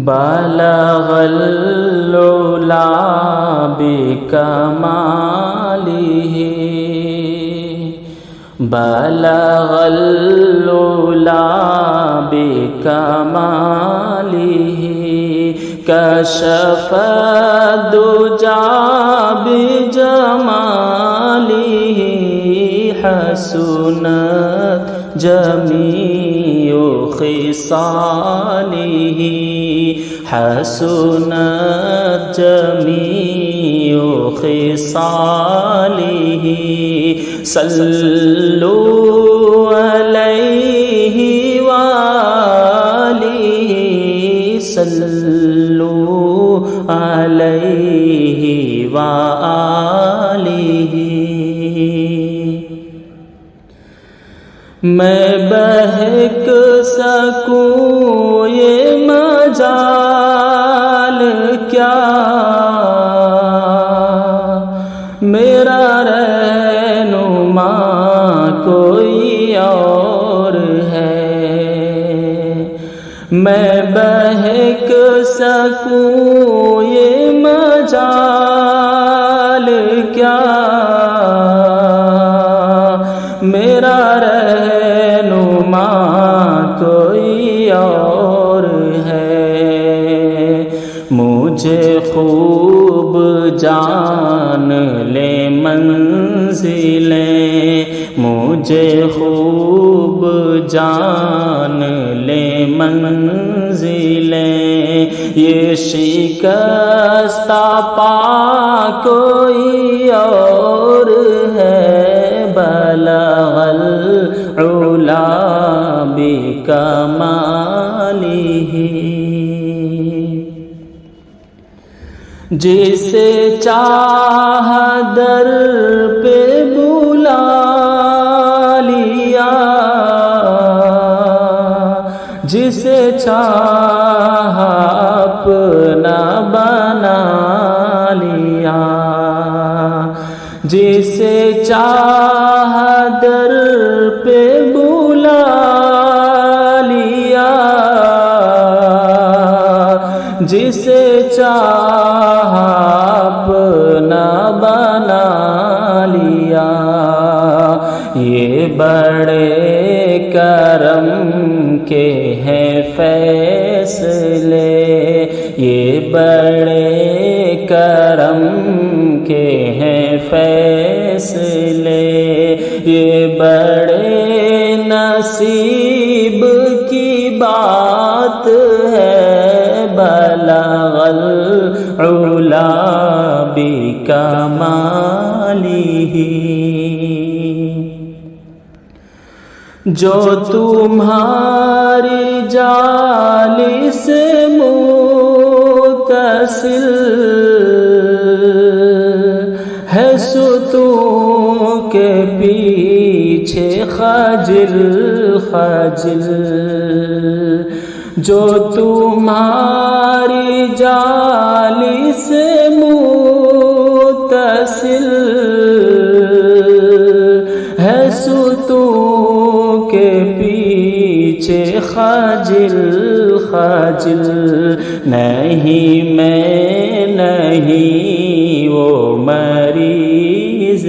بلغ العلا بکمالہ بلغ العلا بکمالہ کشف الدجی بجمالہ حسنت جمیع خصالہ حسنت جمیع خصالہ صلو علیہ وآلہ صلو علیہ وآلہ میں بہک سکوں یہ مجال کیا میرا رہنما کوئی اور ہے میں بہک سکوں یہ مجال کیا میرا رہنما کوئی اور ہے مجھے خوب جان لے منزلیں مجھے خوب جان لے منزلیں یہ شکستہ پا کوئی اور ہے بلغ العلا بکمالہ جسے چاہ در پہ بلا لیا جسے چاہ اپنا بنا لیا جسے چاہ در پہ بلا لیا جسے چاہ اپنا بنا لیا یہ بڑے کرم کے ہیں فیصلے یہ بڑے کرم کے ہیں فیصلے یہ بڑے نصیب کی بات ہے بلغ العلا بکمالہ جو تمہاری جالس متصل ہے ستون کے پیچھے خجل خجل جو تمہاری جالس متصل ہے ستون کے پیچھے خجل خجل نہیں میں نہیں وہ مریض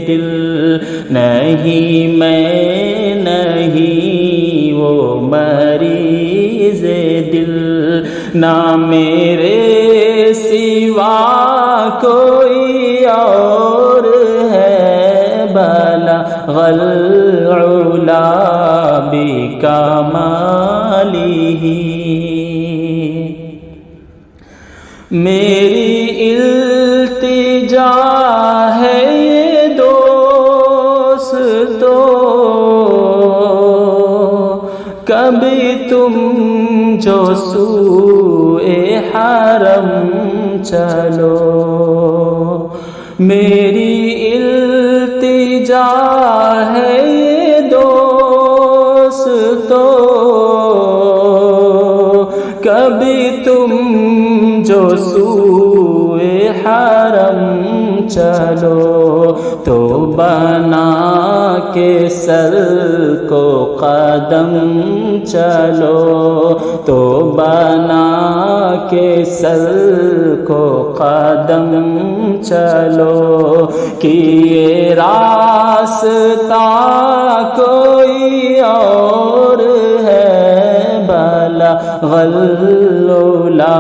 دل نہیں میں نہیں وہ مریض دل نہ میرے سوا کوئی اور ہے بلغ العلا بکمالہ میری التجا ہے یہ دوستو کبھی تم جو سوئے حرم چلو میری التجا ہے یہ دوستو کبھی تم جو سوئے حرم چلو تو بنا کے سر کو قدم چلو، تو بنا کے سر کو قدم چلو، کہ یہ راستہ کوئی اور ہے، بلغ العلا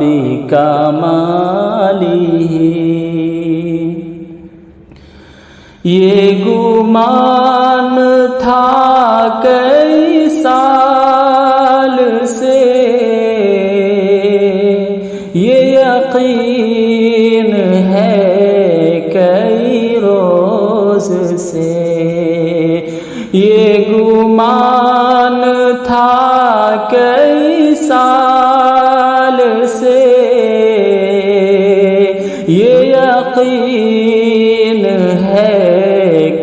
بکمالہ۔ یہ گمان تھا کئی سال سے، یہ یقین ہے کئی روز سے، یہ گمان تھا کئی سال سے، یہ یقین ہے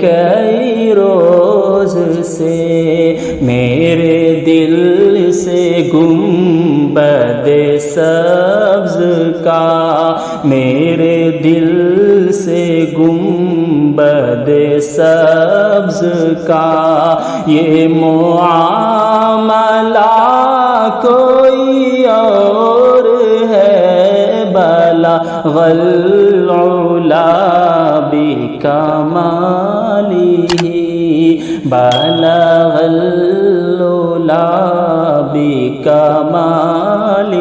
کئی روز سے، میرے دل سے گنبد سبز کا، میرے دل سے گنبد سبز کا یہ معاملہ کوئی اور ہے، بلغ العلا بکمالہ، بلغ العلا بکمالہ،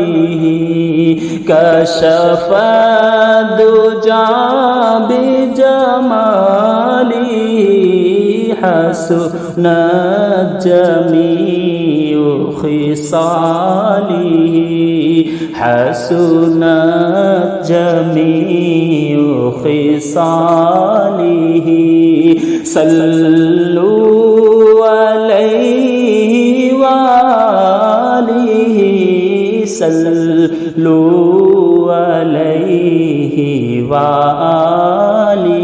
کشف الدجى بجمالہ، حسنت جمیع خصالہ، حسنت جمیع خصالہ، صلوا علیہ وآلہ، صلوا علیہ وآلہ۔